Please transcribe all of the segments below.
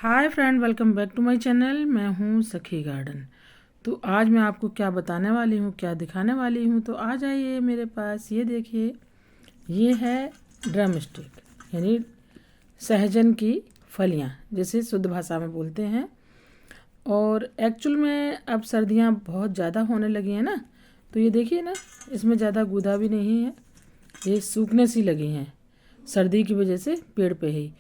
Hi friend, welcome back to my channel. मैं हूँ सखी गार्डन। तो आज मैं आपको क्या बताने वाली हूँ, क्या दिखाने वाली हूँ, तो आ जाइए मेरे पास। ये देखिए, ये है ड्रम स्टिक, यानी सहजन की फलियाँ, जिसे शुद्ध भाषा में बोलते हैं। और एक्चुअल में अब सर्दियाँ बहुत ज़्यादा होने लगी हैं ना, तो ये देखिए ना, इसमें ज़्यादा गूदा भी नहीं है, ये सूखने सी लगी हैं सर्दी की वजह से पेड़ पे ही।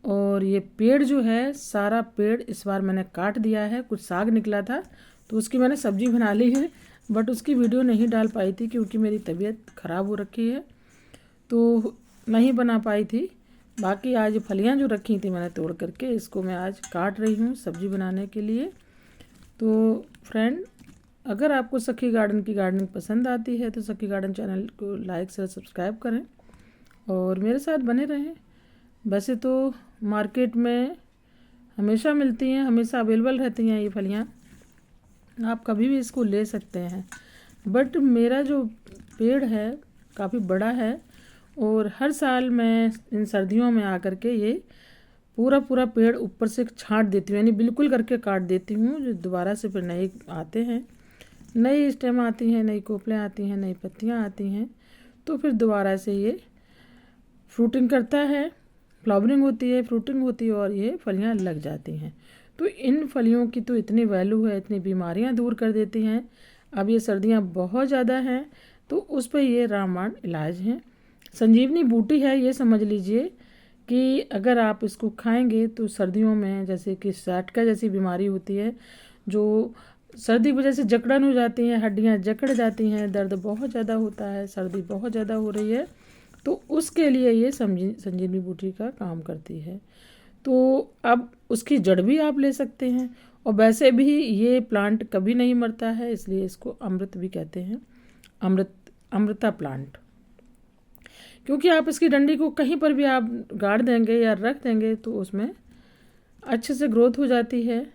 और ये पेड़ जो है, सारा पेड़ इस बार मैंने काट दिया है। कुछ साग निकला था तो उसकी मैंने सब्जी बना ली है, बट उसकी वीडियो नहीं डाल पाई थी क्योंकि मेरी तबीयत ख़राब हो रखी है, तो नहीं बना पाई थी। बाकी आज फलियां जो रखी थी मैंने तोड़ करके, इसको मैं आज काट रही हूँ सब्जी बनाने के लिए। तो फ्रेंड, अगर आपको सखी गार्डन की गार्डनिंग पसंद आती है तो सखी गार्डन चैनल को लाइक से सब्सक्राइब करें और मेरे साथ बने रहें। वैसे तो मार्केट में हमेशा मिलती हैं, हमेशा अवेलेबल रहती हैं ये फलियाँ, आप कभी भी इसको ले सकते हैं। बट मेरा जो पेड़ है काफ़ी बड़ा है और हर साल मैं इन सर्दियों में आकर के ये पूरा पूरा पेड़ ऊपर से छांट देती हूँ, यानी बिल्कुल करके काट देती हूँ, जो दोबारा से फिर नए आते हैं, नई स्टेम आती हैं, नई कोपलें आती हैं, नई पत्तियाँ आती हैं, तो फिर दोबारा से ये फ्रूटिंग करता है, फ्लावरिंग होती है, फ्रूटिंग होती है और ये फलियां लग जाती हैं। तो इन फलियों की तो इतनी वैल्यू है, इतनी बीमारियां दूर कर देती हैं। अब ये सर्दियां बहुत ज़्यादा हैं तो उस पर ये रामबाण इलाज है। संजीवनी बूटी है, ये समझ लीजिए कि अगर आप इसको खाएंगे तो सर्दियों में, जैसे कि साटका जैसी बीमारी होती है, जो सर्दी की वजह से जकड़न हो जाती हैं, हड्डियाँ जकड़ जाती हैं, दर्द बहुत ज़्यादा होता है, सर्दी बहुत ज़्यादा हो रही है, तो उसके लिए ये संजीवनी बूटी का काम करती है। तो अब उसकी जड़ भी आप ले सकते हैं और वैसे भी ये प्लांट कभी नहीं मरता है, इसलिए इसको अमृत भी कहते हैं, अमृता प्लांट। क्योंकि आप इसकी डंडी को कहीं पर भी आप गाड़ देंगे या रख देंगे तो उसमें अच्छे से ग्रोथ हो जाती है,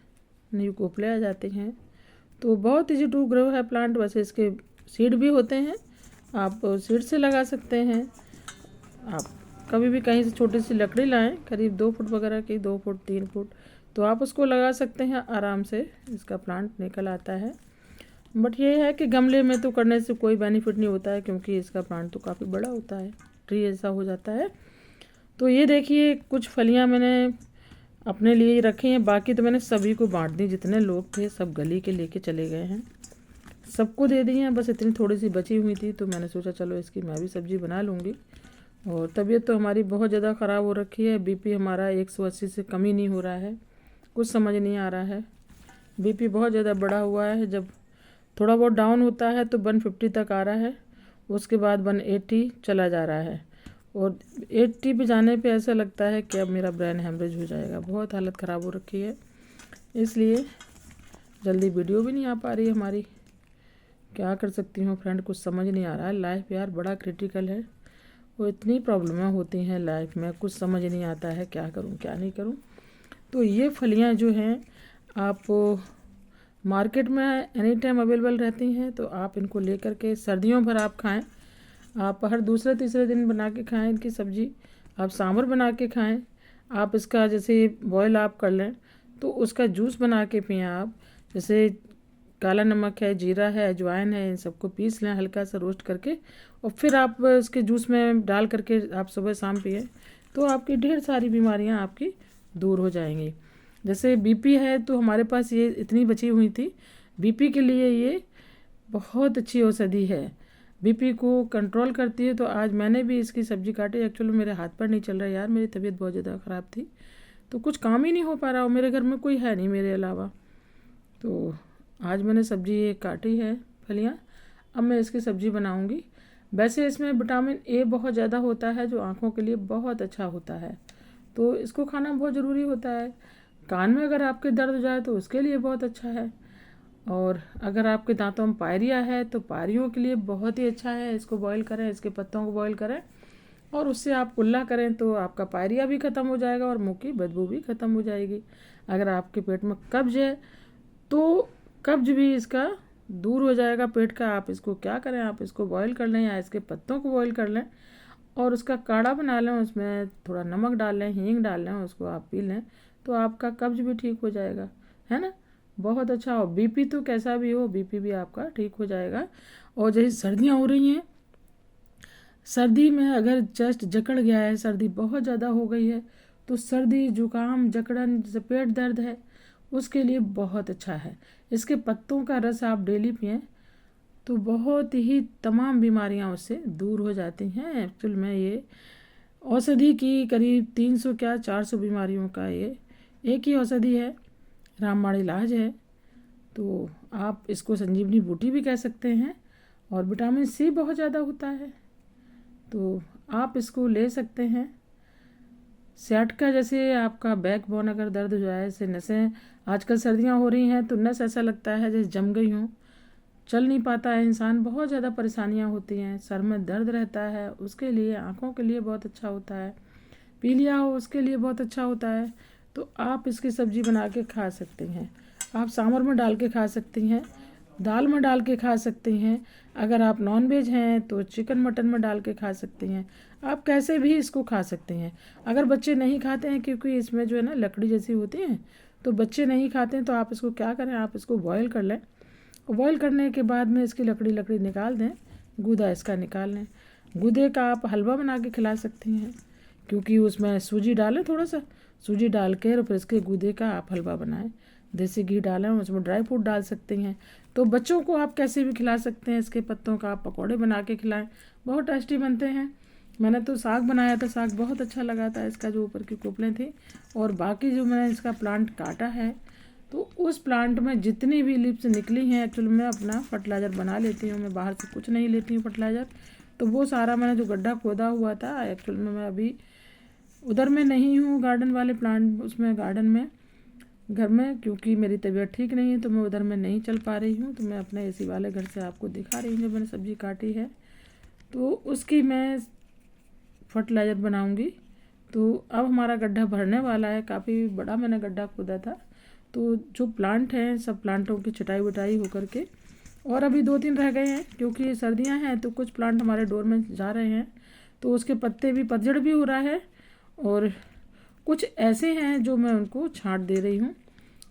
न्यू कोपले आ जाते हैं। तो बहुत ईजी टू ग्रो है प्लांट। वैसे इसके सीड भी होते हैं, आप सीड से लगा सकते हैं। आप कभी भी कहीं से छोटी सी लकड़ी लाएं, करीब 2 फुट वगैरह की, 2 फुट 3 फुट, तो आप उसको लगा सकते हैं, आराम से इसका प्लांट निकल आता है। बट ये है कि गमले में तो करने से कोई बेनिफिट नहीं होता है, क्योंकि इसका प्लांट तो काफ़ी बड़ा होता है, ट्री ऐसा हो जाता है। तो ये देखिए, कुछ फलियाँ मैंने अपने लिए ही रखी हैं, बाकी तो मैंने सभी को बांट दी। जितने लोग थे सब गली के लेके चले गए हैं, सबको दे दी हैं। बस इतनी थोड़ी सी बची हुई थी तो मैंने सोचा चलो इसकी मैं भी सब्जी बना लूँगी। और तबीयत तो हमारी बहुत ज़्यादा ख़राब हो रखी है, बीपी हमारा 180 से कम ही नहीं हो रहा है, कुछ समझ नहीं आ रहा है। बीपी बहुत ज़्यादा बढ़ा हुआ है, जब थोड़ा बहुत डाउन होता है तो 150 तक आ रहा है, उसके बाद 180 चला जा रहा है, और 80 पे जाने पे ऐसा लगता है कि अब मेरा ब्रेन हेमरेज हो जाएगा। बहुत हालत ख़राब हो रखी है, इसलिए जल्दी वीडियो भी नहीं आ पा रही हमारी। क्या कर सकती हूँ फ्रेंड, कुछ समझ नहीं आ रहा है। लाइफ यार बड़ा क्रिटिकल है, वो इतनी प्रॉब्लमें होती हैं लाइफ में, कुछ समझ नहीं आता है क्या करूं क्या नहीं करूं। तो ये फलियां जो हैं, आप मार्केट में एनी टाइम अवेलेबल रहती हैं, तो आप इनको लेकर के सर्दियों भर आप खाएं। आप हर दूसरे तीसरे दिन बना के खाएं इनकी सब्ज़ी, आप सांभर बना के खाएं। आप इसका जैसे बॉयल आप कर लें तो उसका जूस बना के पिएं आप। जैसे काला नमक है, जीरा है, अजवाइन है, इन सबको पीस लें हल्का सा रोस्ट करके, और फिर आप इसके जूस में डाल करके आप सुबह शाम पिए, तो आपकी ढेर सारी बीमारियां आपकी दूर हो जाएंगी। जैसे बीपी है तो हमारे पास ये इतनी बची हुई थी, बीपी के लिए ये बहुत अच्छी औषधि है, बीपी को कंट्रोल करती है। तो आज मैंने भी इसकी सब्जी काटी। एक्चुअली मेरे हाथ पर नहीं चल रहा यार, मेरी तबीयत बहुत ज़्यादा ख़राब थी, तो कुछ काम ही नहीं हो पा रहा, और मेरे घर में कोई है नहीं मेरे अलावा। तो आज मैंने सब्जी ये काटी है फलियाँ, अब मैं इसकी सब्जी बनाऊंगी। वैसे इसमें विटामिन ए बहुत ज़्यादा होता है, जो आँखों के लिए बहुत अच्छा होता है, तो इसको खाना बहुत ज़रूरी होता है। कान में अगर आपके दर्द हो जाए तो उसके लिए बहुत अच्छा है, और अगर आपके दांतों में पायरिया है तो पायरियों के लिए बहुत ही अच्छा है। इसको बॉईल करें, इसके पत्तों को बॉईल करें और उससे आप कुल्ला करें तो आपका पायरिया भी ख़त्म हो जाएगा और मुँह की बदबू भी ख़त्म हो जाएगी। अगर आपके पेट में कब्ज है तो कब्ज भी इसका दूर हो जाएगा पेट का। आप इसको क्या करें, आप इसको बॉईल कर लें या इसके पत्तों को बॉईल कर लें और उसका काढ़ा बना लें, उसमें थोड़ा नमक डाल लें, हींग डाल लें, उसको आप पी लें तो आपका कब्ज भी ठीक हो जाएगा, है ना। बहुत अच्छा। हो बीपी तो कैसा भी हो, बीपी भी आपका ठीक हो जाएगा। और जैसे सर्दियाँ हो रही हैं, सर्दी में अगर चेस्ट जकड़ गया है, सर्दी बहुत ज़्यादा हो गई है, तो सर्दी जुकाम जकड़न जैसे पेट दर्द है, उसके लिए बहुत अच्छा है। इसके पत्तों का रस आप डेली पिएं तो बहुत ही तमाम बीमारियां उससे दूर हो जाती हैं। एक्चुअल में ये औषधि की करीब 300 क्या 400 बीमारियों का ये एक ही औषधि है, रामबाण इलाज है। तो आप इसको संजीवनी बूटी भी कह सकते हैं। और विटामिन सी बहुत ज़्यादा होता है, तो आप इसको ले सकते हैं। सियाटका जैसे आपका बैकबोन अगर दर्द हो जाए, जैसे नसें आजकल सर्दियाँ हो रही हैं तो नस ऐसा लगता है जैसे जम गई हों, चल नहीं पाता है इंसान, बहुत ज़्यादा परेशानियाँ होती हैं, सर में दर्द रहता है, उसके लिए, आँखों के लिए बहुत अच्छा होता है। पीलिया हो उसके लिए बहुत अच्छा होता है। तो आप इसकी सब्ज़ी बना के खा सकते हैं। आप सांभर में डाल के खा सकती हैं, दाल में डाल के खा सकती हैं। अगर आप नॉन वेज हैं तो चिकन मटन में डाल के खा सकती हैं। आप कैसे भी इसको खा सकते हैं। अगर बच्चे नहीं खाते हैं, क्योंकि इसमें जो है ना लकड़ी जैसी होती है, तो बच्चे नहीं खाते हैं, तो आप इसको क्या करें, आप इसको बॉयल कर लें। बॉयल करने के बाद में इसकी लकड़ी निकाल दें, गूदा इसका निकाल लें। गूदे का आप हलवा बना के खिला सकती हैं, क्योंकि उसमें सूजी डालें, थोड़ा सा सूजी डाल के और फिर इसके गूदे का आप हलवा बनाएं। देसी घी डालें, उसमें ड्राई फ्रूट डाल सकती हैं। तो बच्चों को आप कैसे भी खिला सकते हैं। इसके पत्तों का आप पकौड़े बना के खिलाएं, बहुत टेस्टी बनते हैं। मैंने तो साग बनाया था, साग बहुत अच्छा लगा था, इसका जो ऊपर की कोपलें थी। और बाकी जो मैंने इसका प्लांट काटा है, तो उस प्लांट में जितनी भी लिप्स निकली हैं, एक्चुअली मैं अपना फर्टिलाइज़र बना लेती हूँ, मैं बाहर से कुछ नहीं लेती हूँ फर्टिलाइज़र। तो वो सारा मैंने जो गड्ढा खोदा हुआ था, एक्चुअल में मैं अभी उधर में नहीं हूँ, गार्डन वाले प्लांट उसमें गार्डन में घर में, क्योंकि मेरी तबीयत ठीक नहीं है, तो मैं उधर में नहीं चल पा रही हूँ। तो मैं अपने एसी वाले घर से आपको दिखा रही हूँ जो मैंने सब्ज़ी काटी है, तो उसकी मैं फर्टिलाइज़र बनाऊँगी। तो अब हमारा गड्ढा भरने वाला है, काफ़ी बड़ा मैंने गड्ढा खोदा था। तो जो प्लांट हैं, सब प्लांटों की छटाई वटाई होकर के, और अभी 2-3 रह गए हैं, क्योंकि सर्दियां हैं तो कुछ प्लांट हमारे डोर में जा रहे हैं, तो उसके पत्ते भी पतझड़ भी हो रहा है। और कुछ ऐसे हैं जो मैं उनको छांट दे रही हूँ,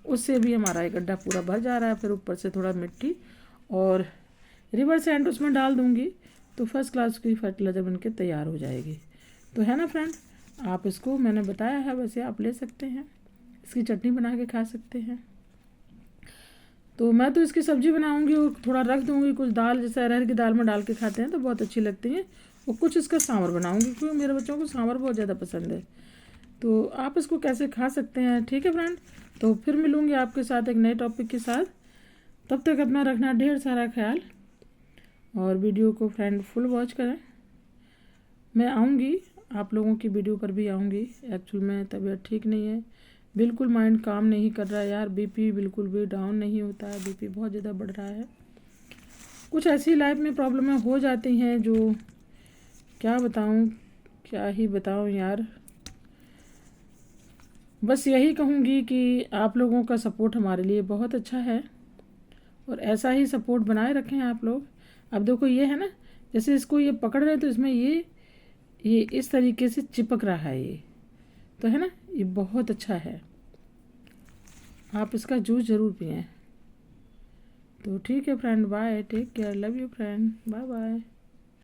उससे भी हमारा एक गड्ढा पूरा भर जा रहा है। फिर ऊपर से थोड़ा मिट्टी और रिवर सैंड उसमें डाल दूँगी, तो फर्स्ट क्लास की फर्टिलाइज़र बन के तैयार हो जाएगी। तो है ना फ्रेंड, आप इसको मैंने बताया है, वैसे आप ले सकते हैं, इसकी चटनी बना के खा सकते हैं। तो मैं तो इसकी सब्ज़ी बनाऊंगी और थोड़ा रख दूंगी, कुछ दाल जैसे अरहर की दाल में डाल के खाते हैं तो बहुत अच्छी लगती है, और कुछ इसका सांभर बनाऊंगी, क्योंकि मेरे बच्चों को सांभर बहुत ज़्यादा पसंद है। तो आप इसको कैसे खा सकते हैं, ठीक है फ्रेंड। तो फिर मिलूँगी आपके साथ एक नए टॉपिक के साथ। तब तक अपना रखना ढेर सारा ख्याल, और वीडियो को फ्रेंड फुल वॉच करें। मैं आऊँगी, आप लोगों की वीडियो पर भी आऊँगी। एक्चुअल में तबीयत ठीक नहीं है, बिल्कुल माइंड काम नहीं कर रहा है यार, बीपी बिल्कुल भी डाउन नहीं होता है, बीपी बहुत ज़्यादा बढ़ रहा है। कुछ ऐसी लाइफ में प्रॉब्लमें हो जाती हैं जो क्या बताऊँ, क्या ही बताऊँ यार। बस यही कहूँगी कि आप लोगों का सपोर्ट हमारे लिए बहुत अच्छा है, और ऐसा ही सपोर्ट बनाए रखें आप लोग। अब देखो ये है ना, जैसे इसको ये पकड़ रहे हैं तो इसमें ये इस तरीके से चिपक रहा है, ये तो है ना, ये बहुत अच्छा है। आप इसका जूस ज़रूर पिएं। तो ठीक है friend, bye, take care, love you friend, bye bye.